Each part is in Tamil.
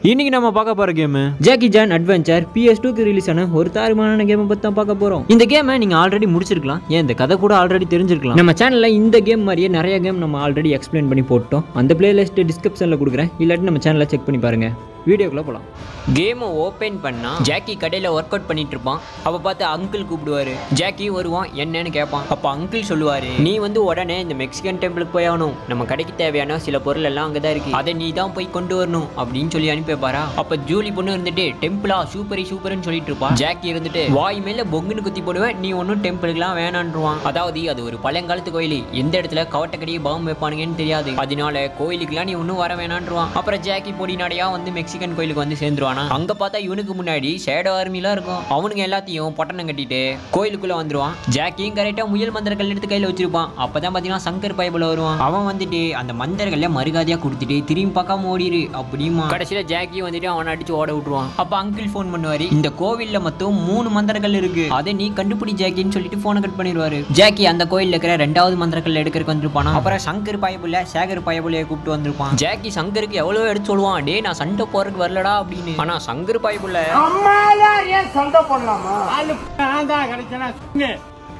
இன்னைக்கு நம்ம பார்க்க போற கேம் ஜாக்கி சான் அட்வென்ச்சர் PS2க்கு ரிலீஸ் ஆன ஒரு தாறுமாறான கேமை பத்தி தான் பார்க்க போறோம். இந்த கேமை நீங்க ஆல்ரெடி முடிச்சிருக்கலாம், ஏன் இந்த கதை கூட ஆல்ரெடி தெரிஞ்சிருக்கலாம். நம்ம சேனல்ல இந்த கேம் மாதிரியே நிறைய கேம் நம்ம ஆல்ரெடி எக்ஸ்பிளைன் பண்ணி போட்டோம். அந்த பிளேலிஸ்ட் டிஸ்கிரிப்ஷன்ல கொடுக்குறேன், இல்லாட்டி நம்ம சேனலை செக் பண்ணி பாருங்க. வீடியோக்குள்ள போலாம். கேமை ஓப்பன் பண்ணா ஜாக்கி கடையில் ஒர்க் அவுட் பண்ணிட்டு இருப்பான். அப்போ பார்த்து அங்கிள் கூப்பிடுவாரு. ஜாக்கி வருவான், என்னன்னு கேட்பான். அப்போ அங்கிள் சொல்லுவாரு, நீ வந்து உடனே இந்த மெக்சிகன் டெம்பிளுக்கு போய் ஆகணும், நம்ம கடைக்கு தேவையான சில பொருள் எல்லாம் அங்கே தான் இருக்கு, அதை நீ தான் போய் கொண்டு வரணும் அப்படின்னு சொல்லி அனுப்பி வைப்பாரா. அப்போ ஜூலி பொண்ணு இருந்துட்டு டெம்பிளா சூப்பர்னு சொல்லிட்டு இருப்பா. ஜாக்கி இருந்துட்டு வாய் மேல பொங்குன்னு குத்தி போடுவேன், நீ ஒன்றும் டெம்பிளுக்குலாம் வேணான்றான். அதாவது அது ஒரு பழங்காலத்து கோயில், எந்த இடத்துல கவட்டக்கடியை பாம்பு வைப்பானுங்கன்னு தெரியாது, அதனால கோயிலுக்குலாம் நீ ஒன்றும் வர வேணான்றான். அப்புறம் ஜாக்கி பொடி நடையா வந்து மெக்சிகன் கோயிலுக்கு வந்து சேர்ந்துருவானா. அங்க பார்த்தா இவனுக்கு முன்னாடி ஷேடோ ஆர்மிலாம் இருக்கும். அவனுங்க எல்லாத்தையும் பொட்டணம் கட்டிட்டு கோயிலுக்குள்ள வந்துருவான். ஜாக்கியும் கரெக்டா முயல் மந்திரங்கள் எடுத்து கையில வச்சிருப்பான். அப்பதான் பாத்தீங்கன்னா சங்கர் பைபிள் வருவான். அவன் வந்துட்டு அந்த மந்திரங்கள்ல மறுகாதியா கொடுத்துட்டு திரும்பி பார்க்காம ஓடிரு அப்படிமா. கடைசியில ஜாக்கி வந்துட்டு அவனை அடிச்சு ஓட விட்டுருவான். அப்ப அங்கிள் போன் பண்ணுவாரு, இந்த கோவில்ல மொத்தம் 3 மந்திரங்கள் இருக்கு, அதை நீ கண்டுபிடி ஜாக்கின்னு சொல்லிட்டு போனை கட் பண்ணிடுவாரு. ஜாக்கி அந்த கோயில்ல இருக்கிற 2வது மந்திரங்கள் எடுக்கிறதுக்கு வந்திருப்பானா. அப்புறம் சங்கர் பைபிள்ல சேகர் பைபிளைய கூப்பிட்டு வந்திருப்பான். ஜாக்கி சங்கருக்கு எவ்வளவு எடுத்து சொல்லுவான், டே நான் சண்டை போறதுக்கு வரலடா அப்படின்னு. ஆனா சங்கர் பைபிள்ல சண்டை பண்ணலாமா.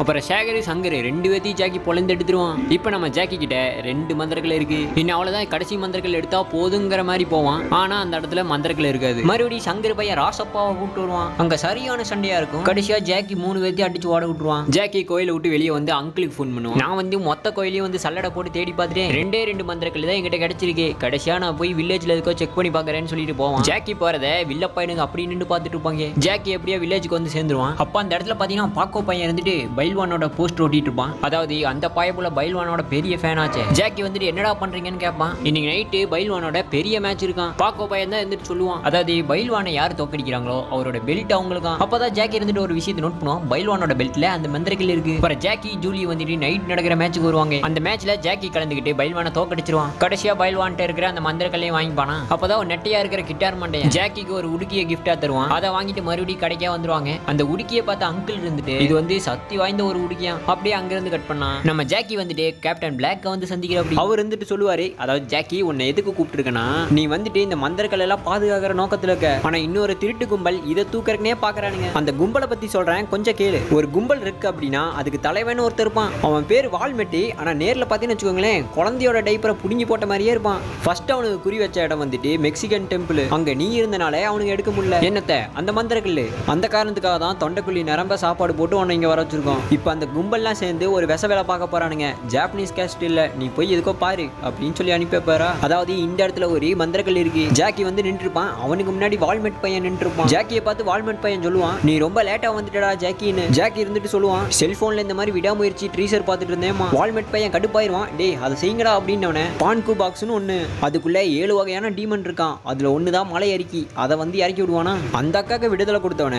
அப்புறம் சேகர் சங்கர் 2 பேத்தையும் ஜாக்கி பொழந்து எடுத்துருவான். இப்போ நம்ம ஜாக்கி கிட்ட 2 மந்திரங்கள் இருக்கு, இன்னும் அவ்வளவுதான் கடைசி மந்திரங்கள் எடுத்தா போதுங்கிற மாதிரி போவான். ஆனா அந்த இடத்துல மந்திரங்கள் இருக்காது. மறுபடியும் சங்கர் பையன் ராசப்பாவை கூப்பிட்டு வருவான். அங்க சரியான சண்டையா இருக்கும். கடைசியா ஜாக்கி 3 பேத்தையும் அடிச்சு ஓட விட்டுருவான். ஜாக்கி கோயிலை விட்டு வெளியே வந்து அங்கிளுக்கு ஃபோன் பண்ணுவான். நான் வந்து மொத்த கோயிலையும் வந்து சல்லடை போட்டு தேடி பார்த்துட்டேன், 2 மந்திரங்கள் தான் என்கிட்ட கிடைச்சிருக்கு, கடைசியா நான் போய் வில்லேஜ்ல இருக்கோ செக் பண்ணி பாக்குறேன்னு சொல்லிட்டு போவான். ஜாக்கி போறத வில்ல பையனுக்கு அப்படி நின்று பார்த்துட்டு இருப்பாங்க. ஜாக்கி எப்படியா வில்லேஜுக்கு வந்து சேர்ந்துருவான். அப்ப அந்த இடத்துல பாத்தீங்கன்னா பாக்கோ பையன் இருந்துட்டு பைல்வானோட போஸ்டர் ஓட்டிட்டு இருப்பான். அதாவது அந்த பையப்புல பைல்வானோட பெரிய ஃபேன் ஆச்சு. ஜாக்கி வந்துட்டு என்னடா பண்றீங்கன்னு கேட்பான். இன்னைக்கு நைட்டு பைல்வானோட பெரிய மேட்ச் இருக்கான். பாக்கோ பையன் தான் இருந்துட்டு சொல்லுவான், அதாவது பைல்வானை யார் தோக்கடிக்கிறாங்களோ அவரோட பெல்ட் அவங்களுக்கு. அப்பதான் ஜாக்கி இருந்துட்டு ஒரு விஷயத்தை நோட் பண்ணுவான், பைல்வானோட பெல்ட்ல அந்த மந்திரங்கள் இருக்கு. அப்புறம் ஜாக்கி ஜூலி வந்துட்டு நைட் நடக்கிற மேட்சுக்கு வருவாங்க. அந்த மேட்ச்ல ஜாக்கி கலந்துக்கிட்டு பைல்வானை தோக்கடிச்சிருவான். கடைசியா பைல்வான்ட்ட இருக்கிற அந்த மந்திரங்களையும் வாங்கிப்பானா. அப்பதான் ஒரு நெட்டையா இருக்கிற கிட்டார் மண்டையன் ஜாக்கிக்கு ஒரு உடுக்கிய கிஃப்டா தருவான். அதை வாங்கிட்டு மறுபடியும் கடைக்கா வந்துருவாங்க. அந்த உடுக்கியை பார்த்து அங்கிள் இருந்துட்டு இது வந்து சக்தி வாய்ந்த ஒரு உடுக்கியா, அப்படியே அங்கிருந்து கட் பண்ணா நம்ம ஜாக்கி வந்துட்டு கேப்டன் பிளாக் வந்து சந்திக்கிற. அப்படி அவர் வந்துட்டு சொல்லுவாரு, அதாவது ஜாக்கி உன்னை எதுக்கு கூப்பிட்டுருக்கனா, நீ வந்துட்டு இந்த மந்திரங்கள் எல்லாம் பாதுகாக்கிற நோக்கத்துல இருக்க, ஆனா இன்னொரு திருட்டு கும்பல் இதை தூக்கறதுனே பாக்குறானுங்க. அந்த கும்பலை பத்தி சொல்றேன், கொஞ்சம் கேளு. ஒரு கும்பல் இருக்கு அப்படின்னா அதுக்கு தலைவன் ஒருத்தர் இருப்பான். அவன் பேர் வால்மெட்டி. ஆனா நேர்ல பாத்தீங்கன்னு வச்சுக்கோங்களேன், குழந்தையோட டைப்பரை புடுங்கி போட்ட மாதிரியே இருப்பான். ஃபர்ஸ்ட் அவனுக்கு குறி வச்ச இடம் வந்துட்டு மெக்சிகன் டெம்பிள். அங்க நீ இருந்தனால அவனுக்கு எடுக்க முடியல என்னத்த அந்த மந்திரக்கல்லு. அந்த காரணத்துக்காக தான் தொண்டைக்குள்ளி நிரம்ப சாப்பாடு போட்டு உன்னை இங்க வர வச்சிருக்கோம். இப்ப அந்த கும்பல்லாம் சேர்ந்து ஒரு விச வேலை பார்க்க போறானுங்க. ஜாப்பனீஸ் கேஸ்ட் இல்ல, நீ போய் எதுக்கோ பாரு அப்படின்னு சொல்லி அனுப்பி வைப்பாரா. அதாவது இந்த இடத்துல ஒரு மந்திரக்கல் இருக்கு. ஜாக்கி வந்து நின்று இருப்பான். அவனுக்கு முன்னாடி வால்மெட் பையன் நின்று இருப்பான். ஜாக்கியை பார்த்து வால்மெட் பையன் சொல்லுவான், நீ ரொம்ப லேட்டா வந்துட்டடா ஜாக்கின்னு. ஜாக்கி இருந்துட்டு சொல்லுவான், செல்போன்ல இந்த மாதிரி விடாமுயற்சி ட்ரீசர் பார்த்துட்டு இருந்தேன். வால்மெட் பையன் கடுப்பாயிருவான், டே அதை செய்யுங்கடா அப்படின்னு. பான்கு பாக்ஸ்னு ஒண்ணு, அதுக்குள்ள 7 வகையான டீமன் இருக்கான். அதுல ஒண்ணுதான் மலை இறக்கி, அதை வந்து இறக்கி விடுவானா. அந்த அக்காக்கு விடுதலை கொடுத்தவன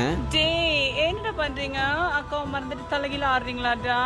பண்றீங்க அக்கா மறந்துட்டு தலைகீழ ஆடுறீங்களாடா.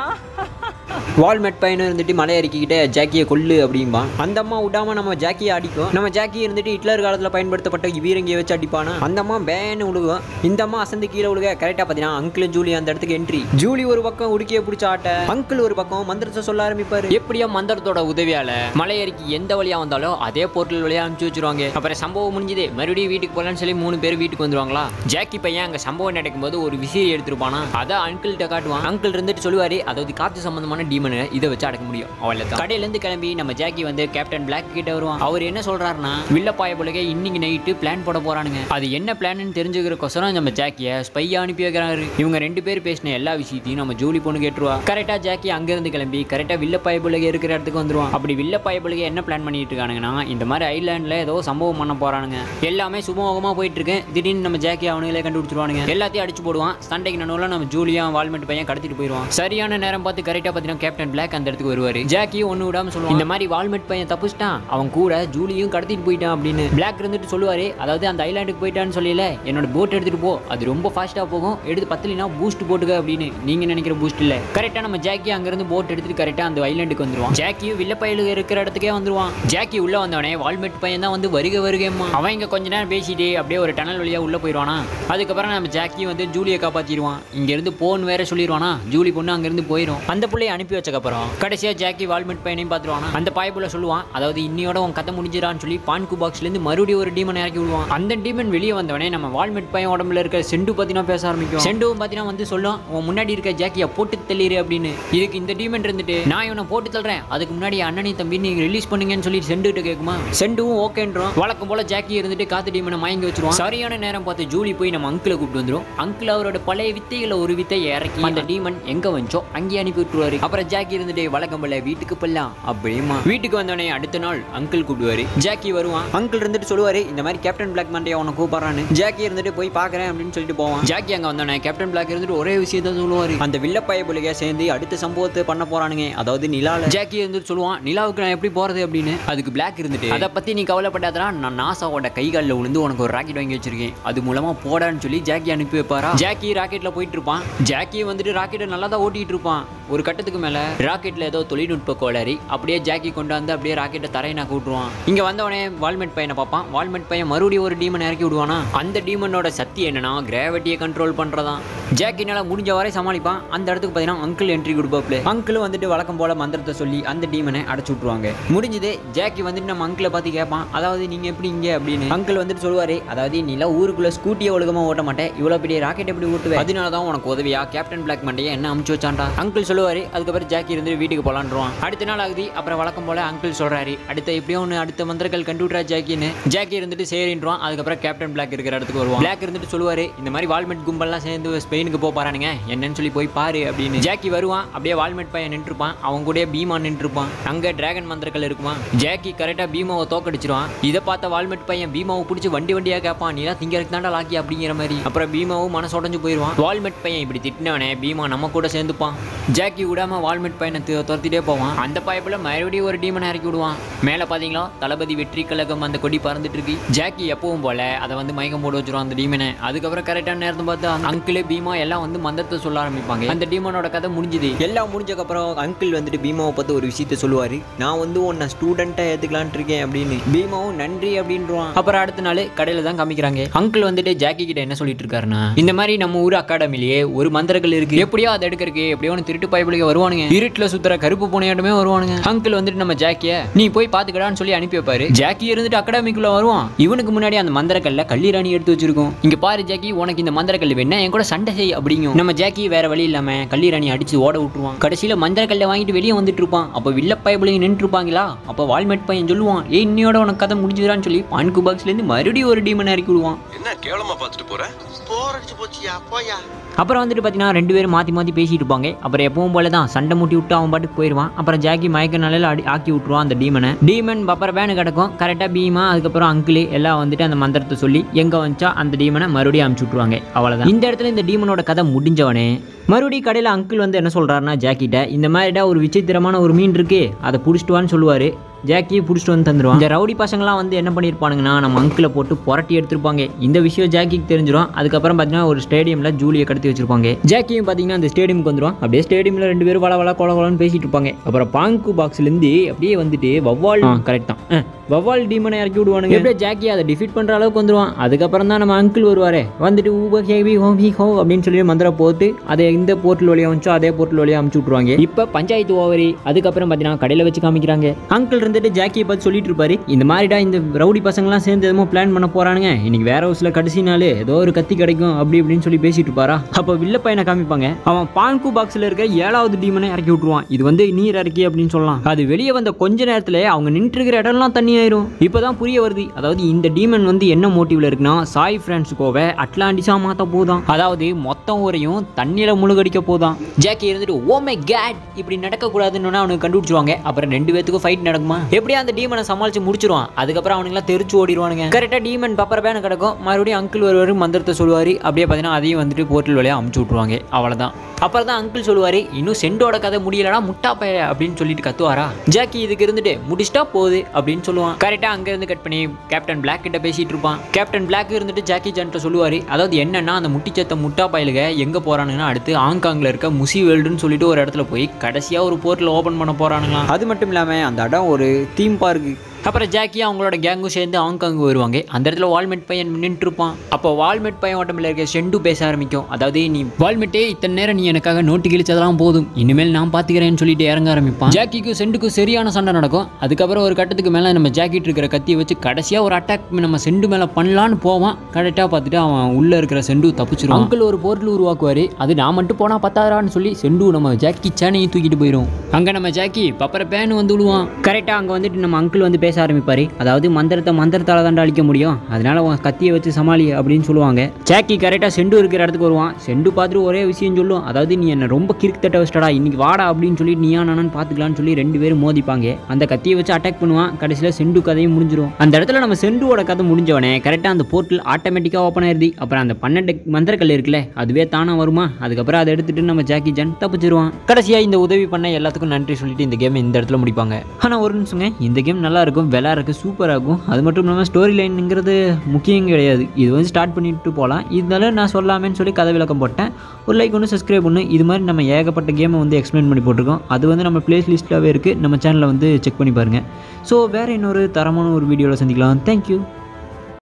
வால்மெட் பையனும் இருந்துட்டு மலை இறக்கிக்கிட்ட ஜாக்கியை கொல்லு அப்படிம்பான். அந்த அம்மா விடாம நம்ம ஜாக்கியை அடிக்கும். நம்ம ஜாக்கி இருந்துட்டு ஹிட்லர் காலத்துல பயன்படுத்தப்பட்ட வீரங்கியை வச்சு அடிப்பானா. அந்த அம்மா பேன்னு விழுகும். இந்த அம்மா அசந்து கீழே விழுக. கரெக்டா பாத்தீங்கன்னா அங்கிள் ஜூலி அந்த இடத்துக்கு என்ட்ரி. ஜூலி ஒரு பக்கம் உடுக்கிய பிடிச்ச ஆட்ட, அங்கிள் ஒரு பக்கம் மந்திரத்தை சொல்ல ஆரம்பிப்பாரு. எப்படியா மந்திரத்தோட உதவியால மலை இறக்கி எந்த வழியா வந்தாலும் அதே போர்ட்டல் வழியா அனுப்பிச்சு வச்சிருவாங்க. அப்புறம் சம்பவம் முடிஞ்சது, மறுபடியும் வீட்டுக்கு போலான்னு சொல்லி 3 பேர் வீட்டுக்கு வந்துருவாங்களா. ஜாக்கி பையன் அங்க சம்பவம் நடக்கும் போது ஒரு விசிறி எடுத்துருப்பானா. அதை அங்கிள்கிட்ட காட்டுவான். அங்கிள் இருந்துட்டு சொல்லுவாரு, அதாவது காத்து சம்பந்தமான டீமனை இதை வச்சு அடக்க முடியும். அவ்வளவுதான். கடையில இருந்து கிளம்பி நம்ம ஜாக்கி வந்து கேப்டன் பிளாக் கிட்ட வருவான். அவர் என்ன சொல்றாருன்னா, வில்லப்பாய போலவே இன்னைக்கு நைட்டு பிளான் போட போறானுங்க. அது என்ன பிளான்னு தெரிஞ்சுக்கிறக்கோசரம் நம்ம ஜாக்கியை ஸ்பையா அனுப்பி வைக்கிறாரு. இவங்க 2 பேர் பேசின எல்லா விஷயத்தையும் நம்ம ஜூலி பொண்ணு கேட்டுருவா. கரெக்டா ஜாக்கி அங்க இருந்து கிளம்பி கரெக்டா வில்லப்பாய போலவே இருக்கிற இடத்துக்கு வந்துருவான். அப்படி வில்லப்பாய போலவே என்ன பிளான் பண்ணிட்டு இருக்கானுங்கன்னா, இந்த மாதிரி ஐலாண்ட்ல ஏதோ சம்பவம் பண்ண போறானுங்க. எல்லாமே சுமூகமா போயிட்டு இருக்கு. திடீர்னு நம்ம ஜாக்கி அவனுங்களே கண்டுபிடிச்சிருவானுங்க. எல்லாத்தையும் அடிச்சு போடுவான். சண்டைக்கு நடுவுல நம்ம ஜூலியா வால்மெட் பையன் கடத்திட்டு போயிடுவான். சரியான நேரம் பார்த்து கரெக்டா பாத்தீங்கன்னா கேப்டன் பிளாக் அந்த இடத்துக்கு வருவாரு. ஜாக்கியும் ஒண்ணு விடாம சொல்லுவான், இந்த மாதிரி வால்மெட் பையன் தப்பிச்சிட்டான், அவன் கூட ஜூலியும் கடத்திட்டு போயிட்டான் அப்படின்னு. பிளாக் இருந்துட்டு சொல்லுவாரு, அதாவது அந்த ஐலாண்டுக்கு போயிட்டான்னு சொல்லல, என்னோட போட் எடுத்துட்டு போ, அது ரொம்ப ஃபாஸ்டா போகும், எடுத்து பத்தலினா பூஸ்ட் போட்டுக்க அப்படின்னு. நீங்க நினைக்கிற பூஸ்ட் இல்ல. கரெக்டா நம்ம ஜாக்கி அங்க இருந்து போட் எடுத்துட்டு கரெக்டா அந்த ஐலாண்டுக்கு வந்துருவான். ஜாக்கியும் வில்ல பையலுக்கு இருக்கிற இடத்துக்கே வந்துருவான். ஜாக்கி உள்ள வந்தவனே வால்மெட் பையன் தான் வந்து வருகேம்மா. அவன் இங்க கொஞ்ச நேரம் பேசிட்டு அப்படியே ஒரு டனல் வழியா உள்ள போயிடுவானா. அதுக்கப்புறம் நம்ம ஜாக்கி வந்து ஜூலியை காப்பாத்திடுவான். சொல்லிடுவான். இங்க இருந்து போன்னு வேற சொல்லிடுவானா. ஜூலி பொண்ணு அங்க இருந்து போயிடும். அந்த புள்ளையை அனுப்பி வச்சக்கப்புறம் கடைசியா ஜாக்கி வால்மெட் பையனையும் பார்த்துருவானா. அந்த பாய்புள்ள சொல்லுவான், அதாவது இன்னியோட உன் கதை முடிஞ்சிடான்னு சொல்லி பான்கு பாக்ஸ்ல இருந்து மறுபடியும் ஒரு டீமன் இறக்கி விடுவான். அந்த டீமன் வெளியே வந்தவனே நம்ம வால்மெட் பையன் உடம்புல இருக்க செண்டு பார்த்தீங்கன்னா பேச ஆரம்பிக்கும். செண்டுவும் பார்த்தீங்கன்னா வந்து சொல்லும், உன் முன்னாடி இருக்க ஜாக்கியை போட்டு தள்ளிடு அப்படின்னு. இதுக்கு இந்த டீமன் இருந்துட்டு, நான் இவனை போட்டு தள்ளுறேன், அதுக்கு முன்னாடி அண்ணனி தம்பி நீங்க ரிலீஸ் பண்ணுங்கன்னு சொல்லி செண்டுகிட்ட கேட்குமா. செண்டுவும் ஓகேன்றோம். வழக்கம் போல ஜாக்கி இருந்துட்டு காத்து டீமனை மயங்கி வச்சிருவான். சரியான நேரம் பார்த்து ஜூலி போய் நம்ம அங்கிளை கூப்பிட்டு வந்துடும். அங்கிள் அவரோட பழைய வித்தைகளை ஒரு வித்தையை இறக்கி அந்த டீமன் எங்க வந்துச்சோ அங்கேயே அனுப்பி விட்டுருவாரு. அப்புறம் ஜாக்கி இருந்துட்டு வழக்கம் போல வீட்டுக்கு போலாம் அப்படிமா. வீட்டுக்கு வந்தோடனே அடுத்த நாள் அங்கிள் கூப்பிடுவாரு. ஜாக்கி வருவான். அங்கிள் இருந்துட்டு சொல்லுவாரு, இந்த மாதிரி கேப்டன் பிளாக் மண்டே அவனை கூப்பிடுறான்னு. ஜாக்கி இருந்துட்டு போய் பாக்குறேன் அப்படின்னு சொல்லிட்டு போவான். ஜாக்கி அங்க வந்தோடனே கேப்டன் பிளாக் இருந்துட்டு ஒரே விஷயத்த சொல்லுவாரு, அந்த வில்லப்பைய புலிக சேர்ந்து அடுத்த சம்பவத்தை பண்ண போறானுங்க, அதாவது நிலால. ஜாக்கி இருந்துட்டு சொல்லுவான், நிலாவுக்கு நான் எப்படி போறது அப்படின்னு. அதுக்கு பிளாக் இருந்துட்டு, அதை பத்தி நீ கவலைப்படாதா, நான் நாசாவோட கைகாலில் விழுந்து உனக்கு ஒரு ராக்கெட் வாங்கி வச்சிருக்கேன், அது மூலமா போடான்னு சொல்லி ஜாக்கி அனுப்பி வைப்பாரா. ஜாக்கி ராக்கெட்ல போயிட்டு இருப்பான். ஜாக்கி வந்துட்டு ராக்கெட்டை நல்லா தான் ஓட்டிட்டு இருப்பான். ஒரு கட்டத்துக்கு மேல ராக்கெட்ல ஏதோ தொழில்நுட்ப கோளாறு, அப்படியே ஜாக்கி கொண்டு வந்து அப்படியே ராக்கெட்டை தரையினா கூட்டுருவான். இங்க வந்தவனே வால்மெட் பையனை பார்ப்பான். வால்மெட் பையன் மறுபடியும் ஒரு டீமன் இறக்கி விடுவானா. அந்த டீமனோட சக்தி என்னன்னா கிராவிட்டியை கண்ட்ரோல் பண்றதான். ஜாக்கினால முடிஞ்ச வரை சமாளிப்பான். அந்த இடத்துக்கு பார்த்தீங்கன்னா அங்கிள் என்ட்ரி கொடுப்பாப்ல. அங்கிள் வந்துட்டு வழக்கம் போல மந்திரத்தை சொல்லி அந்த டீமனை அடைச்சு விட்டுருவாங்க. முடிஞ்சது. ஜாக்கி வந்துட்டு நம்ம அங்கிளை பார்த்து கேட்பான், அதாவது நீங்க எப்படி இங்க அப்படின்னு. அங்கிள் வந்துட்டு சொல்லுவாரு, அதாவது நீல ஊருக்குள்ள ஸ்கூட்டியை ஒழுங்கமா ஓட்ட மாட்டேன், இவ்வளவு பெரிய ராக்கெட் எப்படி ஓட்டுவேன், அதனாலதான் உனக்கு உதவியா கேப்டன் பிளாக் மண்டையை என்ன அமுச்சு வச்சான்டா அங்கிள் சொல்லுவாரு. அதுக்கப்புறம் ஜாக்கி இருந்து வீட்டுக்கு போலான்றான். அடுத்த நாள் ஆகுது. அப்புறம் வழக்கம் போல அங்கிள் சொல்றாரு, அடுத்த எப்படியோ ஒன்று அடுத்த மந்திரங்கள் கண்டுவிட்றா ஜாக்கின்னு. ஜாக்கி இருந்துட்டு சரின்றான். அதுக்கப்புறம் கேப்டன் பிளாக் இருக்கிற இடத்துக்கு வருவான். பிளாக் இருந்துட்டு சொல்லுவாரு, இந்த மாதிரி வால்மெட் கும்பல்லாம் சேர்ந்து ஸ்பெயினுக்கு போறானுங்க, என்னன்னு சொல்லி போய் பாரு அப்படின்னு. ஜாக்கி வருவான். அப்படியே வால்மெட் பையன் நின்றுப்பான். அவங்க கூட பீமா நின்றுப்பான். அங்க டிராகன் மந்திரங்கள் இருக்குமா. ஜாக்கி கரெக்டா பீமாவை தோக்கடிச்சிருவான். இதை பார்த்த வால்மெட் பையன் பீமாவை பிடிச்சி வண்டி வண்டியா கேட்பான், நீதான் திங்கறதுக்கு தாண்டா லாக்கி அப்படிங்கிற மாதிரி. அப்புறம் பீமாவும் மனசு உடஞ்சு போயிடுவான். வால்மெட் பையன் இப்படி திட்டினவனே பீமா நம்ம கூட சேர்ந்துப்பான். ஜாக்கி விடாம வால்மெட் பையனை துரத்திட்டே போவான். அந்த பாய்ப்புல மறுபடியும் ஒரு டீமனை இறக்கி விடுவான். மேல பாத்தீங்களா தளபதி வெற்றி கழகம் அந்த கொடி பறந்துட்டு இருக்கு. ஜாக்கி எப்பவும் போல அதை வந்து மயக்கம் போட்டு வச்சிருவான் அந்த டீமனை. அதுக்கப்புறம் கரெக்டான நேரத்தை பார்த்து அங்கிள் பீமா எல்லாம் வந்து மந்திரத்தை சொல்ல ஆரம்பிப்பாங்க. அந்த டீமனோட கதை முடிஞ்சுது. எல்லாம் முடிஞ்சக்கப்புறம் அங்கிள் வந்துட்டு பீமாவை பார்த்து ஒரு விஷயத்த சொல்லுவாரு, நான் வந்து உன்னை ஸ்டூடெண்டா ஏத்துக்கலான் இருக்கேன் அப்படின்னு. பீமாவும் நன்றி அப்படின்றான். அப்புறம் அடுத்த நாள் கடையில தான் காமிக்கிறாங்க. அங்கிள் வந்துட்டு ஜாக்கி கிட்ட என்ன சொல்லிட்டு இருக்காருன்னா, இந்த மாதிரி நம்ம ஊர் அகாடமிலேயே ஒரு மந்திரங்கள் இருக்கு, எப்படியோ அதை எடுக்கிறதுக்கு எப்படியோ திருட்டு பாய்ப்புலிக வருவானுங்க, இருட்டுல சுத்துற கருப்பு பூனையாட்டமே வருவானுங்க. அங்கிள் வந்துட்டு நம்ம ஜாக்கிய நீ போய் பாத்துக்கடான்னு சொல்லி அனுப்பி வைப்பாரு. ஜாக்கி இருந்துட்டு அகாடமிக்குள்ள வருவான். இவனுக்கு முன்னாடி அந்த மந்திரக்கல்ல கல்லீராணி எடுத்து வச்சிருக்கோம். இங்க பாரு ஜாக்கி, உனக்கு இந்த மந்திரக்கல் வேணா என் கூட சண்டை செய் அப்படிங்கும். நம்ம ஜாக்கி வேற வழி இல்லாம கல்லீராணி அடிச்சு ஓட விட்டுருவான். கடைசியில மந்திரக்கல்ல வாங்கிட்டு வெளியே வந்துட்டு இருப்பான். அப்ப வில்ல பாய்ப்புலிங்க நின்று இருப்பாங்களா. அப்ப வால்மெட் பையன் சொல்லுவான், ஏய் இன்னையோட உனக்கு கதை முடிஞ்சுதான்னு சொல்லி பான்கு பாக்ஸ்ல இருந்து மறுபடியும் ஒரு டீமன் இறக்கி விடுவான். என்ன கேவலமா பார்த்துட்டு போற, போர் அடிச்சு போச்சியா போயா. அப்புறம் வந்துட்டு பார்த்தீங்கன்னா ரெண்டு பேரும் மாற்றி பேசிட்டு இருப்பாங்க. அப்புறம் எப்பவும் போல தான் சண்டை மூட்டி விட்டு அவன் பாட்டுக்கு போயிடுவான். அப்புறம் ஜாக்கி மயக்க நிலையில் ஆக்கி விட்டுருவான் அந்த டீமனை. டீமன் அப்புறம் வேனு கிடக்கும். கரெக்டாக பீமா அதுக்கப்புறம் அங்கிள் எல்லாம் வந்துட்டு அந்த மந்திரத்தை சொல்லி எங்கே வந்துச்சா அந்த டீமனை மறுபடியும் அமுச்சு விட்ருவாங்க. அவ்வளோதான். இந்த இடத்துல இந்த டீமனோட கதை முடிஞ்சவனே மறுபடியும் கடையில் அங்கிள் வந்து என்ன சொல்கிறாருன்னா ஜாக்கிட்ட, இந்த மாதிரிடா ஒரு விசித்திரமான ஒரு மீன் இருக்கு, அதை பிடிச்சிட்டு வான்னு சொல்லுவார். ஜாக்கியை பிடிச்சிட்டு வந்து தந்துடுவான். இந்த ரவுடி பசங்களாம் வந்து என்ன பண்ணியிருப்பானுங்கன்னா நம்ம அங்கிளை போட்டு புரட்டி எடுத்திருப்பாங்க. இந்த விஷயம் ஜாக்கிக்கு தெரிஞ்சிடும். அதுக்கப்புறம் பார்த்தீங்கன்னா ஒரு ஸ்டேடியமில் ஜூலியை கடத்தி வச்சிருப்பாங்க. ஜாக்கியும் பார்த்தீங்கன்னா அந்த ஸ்டேடியமுக்கு வந்துடும். அப்படியே ஸ்டேடியமில் ரெண்டு பேரும் வள கொலன்னு பேசிட்டு இருப்பாங்க. அப்புறம் பாங்கு பாக்ஸ்லேருந்து அப்படியே வந்துட்டு வவ்வால் கரெக்ட் தான் வவ்வால் டீமனை இறக்கி விடுவானுங்க. எப்படியே ஜாக்கி அதை டிஃபீட் பண்ணுற அளவுக்கு வந்துடுவான். அதுக்கப்புறம் தான் நம்ம அங்கிள் வருவார். வந்துட்டு ஊபர் ஹேவி ஹோம் ஹி ஹோ அப்படின்னு சொல்லி மந்திரம் போட்டு அதை எந்த போர்ட்டல் வழியாக வந்துச்சோ அதே போர்ட்டல் வழியாக அமுச்சு விட்ருவாங்க. இப்போ பஞ்சாயத்து ஓவரி. அதுக்கப்புறம் பார்த்தீங்கன்னா கடையில் வச்சு காமிக்கிறாங்க. அங்கிள் இருந்துட்டு ஜாக்கியை பார்த்து சொல்லிட்டு இருப்பாரு, இந்த மாதிரிடா இந்த ரவுடி பசங்களாம் சேர்ந்து எதுவும் பிளான் பண்ண போறானுங்க, இன்னைக்கு வேற ஹவுஸ்ல கடைசி நாள் ஏதோ ஒரு கத்தி கிடைக்கும் அப்படி இப்படின்னு சொல்லி பேசிட்டு இருப்பாரா. அப்போ வில்ல பையனை காமிப்பாங்க. அவன் பான்கு பாக்ஸ்ல இருக்க 7வது டீமனை இறக்கி விட்டுருவான். இது வந்து நீர் இறக்கி அப்படின்னு சொல்லலாம். அது வெளியே வந்த கொஞ்ச நேரத்துல அவங்க நின்று இருக்கிற இடம்லாம் தண்ணி ஆயிரும். இப்பதான் புரிய வருது, அதாவது இந்த டீமன் வந்து என்ன மோட்டிவ்ல இருக்குன்னா சாய் பிரான்சிஸ்கோவை அட்லாண்டிஸா மாத்த போதான், அதாவது மொத்தம் ஊரையும் தண்ணியில முழுகடிக்க போதான். ஜாக்கி இருந்துட்டு ஓ மை காட் இப்படி நடக்க கூடாதுன்னு அவனுக்கு கண்டுபிடிச்சிருவாங்க. அப்புறம் ரெண்டு பேத்துக்கும் ஃபைட் நடக்குமா. எப்படியா அந்த டீமனை சமாளிச்சு முடிச்சிருவான். அதுக்கப்புறம் அவனுங்களாம் தெரிச்சு ஓடிடுவானுங்க. கரெக்டா டீமன் பப்பர் பேன கிடக்கும். மறுபடியும் அங்கிள் வருவாரு, மந்திரத்தை சொல்லுவாரு. அப்படியே பார்த்தீங்கன்னா அதையும் வந்துட்டு போர்ட்டல் வழியா அமுச்சு விட்டுருவாங்க. அவ்வளவுதான். அப்புறம் தான் அங்கிள் சொல்லுவாரு, இன்னும் செண்டோட கதை முடியலடா முட்டா பைய அப்படின்னு சொல்லிட்டு கத்துவாரா. ஜாக்கி இதுக்கு இருந்துட்டு முடிச்சிட்டா போகுது அப்படின்னு சொல்லுவான். கரெக்டா அங்க இருந்து கட் பண்ணி கேப்டன் பிளாக் கிட்ட பேசிட்டு இருப்பான். கேப்டன் பிளாக் இருந்துட்டு ஜாக்கி ஜான்ட்ட சொல்லுவாரு, அதாவது என்னன்னா அந்த முட்டிச்சத்த முட்டா பயலுக எங்க போறானுங்கன்னா அடுத்து ஹாங்காங்ல இருக்க முசி வேர்ல்டுன்னு சொல்லிட்டு ஒரு இடத்துல போய் கடைசியா ஒரு போர்ட்டல் ஓபன் பண்ண போறானுங்களா. அது மட்டும் இல்லாம அந்த இடம் ஒரு தீம் பார்க் அப்புறம் ஜாக்கி அவங்களோட கேங்கும் சேர்ந்து ஹாங்காங் வருவாங்க. அந்த இடத்துல வால்மெட் பையன் நின்றுட்டு இருப்பான். அப்போ வால்மெட் பையன் ஓட்டமில் இருக்க செண்டு பேச ஆரம்பிக்கும். அதாவது நீ வால்மெட்டே இத்தனை நேரம் நீ எனக்காக நோட்டு கிழிச்சதெல்லாம் போதும், இனிமேல் நான் பார்த்துக்கிறேன்னு சொல்லிட்டு இறங்க ஆரம்பிப்பான். ஜாக்கிக்கும் செண்டுக்கும் சரியான சண்டை நடக்கும். அதுக்கப்புறம் ஒரு கட்டத்துக்கு மேலே நம்ம ஜாக்கிட்டு இருக்கிற கத்தியை வச்சு கடைசியாக ஒரு அட்டாக் நம்ம செண்டு மேலே பண்ணலான்னு போவான். கரெக்டாக பார்த்துட்டு அவன் உள்ளே இருக்கிற செண்டு தப்பிச்சிருவான். அங்கிள் ஒரு போர்ட்டில் உருவாக்குவார். அது நான் மட்டும் போனால் பத்தாதான்னு சொல்லி செண்டு நம்ம ஜாக்கி சேனையும் தூக்கிட்டு போயிடும். அங்கே நம்ம ஜாக்கி பப்பரை பேனு வந்து விழுவான். கரெக்டாக அங்கே வந்துட்டு நம்ம அங்கிள் வந்து பேச ஆரம்பிப்பார். அதாவது மந்திரத்தால் தாண்டா அழிக்க முடியும், அதனால அவன் கத்தியை வச்சு சமாளி அப்படின்னு சொல்லுவாங்க. ஜாக்கி கரெக்டாக செண்டு இருக்கிற இடத்துக்கு வருவான். செண்டு பார்த்துட்டு ஒரே விஷயம் சொல்லும், அதாவது நீ என்ன ரொம்ப கிறுக்கு தட்ட வச்சிட்டடா, இன்னைக்கு வாடா அப்படின்னு சொல்லி நீயா நானு பார்த்துக்கலான்னு சொல்லி 2 பேரும் மோதிப்பாங்க. அந்த கத்தியை வச்சு அட்டாக் பண்ணுவான். கடைசியில் செண்டு கதையும் முடிஞ்சிடும். அந்த இடத்துல நம்ம செண்டுவோட கதை முடிஞ்சவனே கரெக்டாக அந்த போர்ட்டில் ஆட்டோமேட்டிக்காக ஓப்பன் ஆயிருது. அப்புறம் அந்த 12 மந்திரக்கல் இருக்குல்ல, அதுவே தானாக வருமா. அதுக்கப்புறம் அதை எடுத்துட்டு நம்ம ஜாக்கி ஜான் தப்பிச்சிருவான். கடைசியாக இந்த உதவி பண்ண எல்லாத்துக்கும் நன்றி சொல்லிட்டு இந்த கேம் இந்த இடத்துல முடிப்பாங்க. ஆனால் ஒரு நிமிஷங்க, இந்த கேம் நல்லா இருக்கும், விளையாடுறதுக்கு சூப்பராக இருக்கும். அது மட்டும் இல்லாமல் ஸ்டோரி லைனுங்கிறது முக்கியம் கிடையாது, இது வந்து ஸ்டார்ட் பண்ணிட்டு போகலாம். இதனால நான் சொல்லாமேன்னு சொல்லி கதை விளக்கம் போட்டேன். ஒரு லைக் ஒன்று, சப்ஸ்கிரைப் ஒன்று. இது மாதிரி நம்ம ஏகப்பட்ட கேமை வந்து எக்ஸ்பிளைன் பண்ணி போட்டிருக்கோம். அது வந்து நம்ம பிளேஸ் லிஸ்ட்டாகவே இருக்குது, நம்ம சேனலில் வந்து செக் பண்ணி பாருங்கள். ஸோ வேறு இன்னொரு தரமான ஒரு வீடியோவில் சந்திக்கலாம். தேங்க்யூ.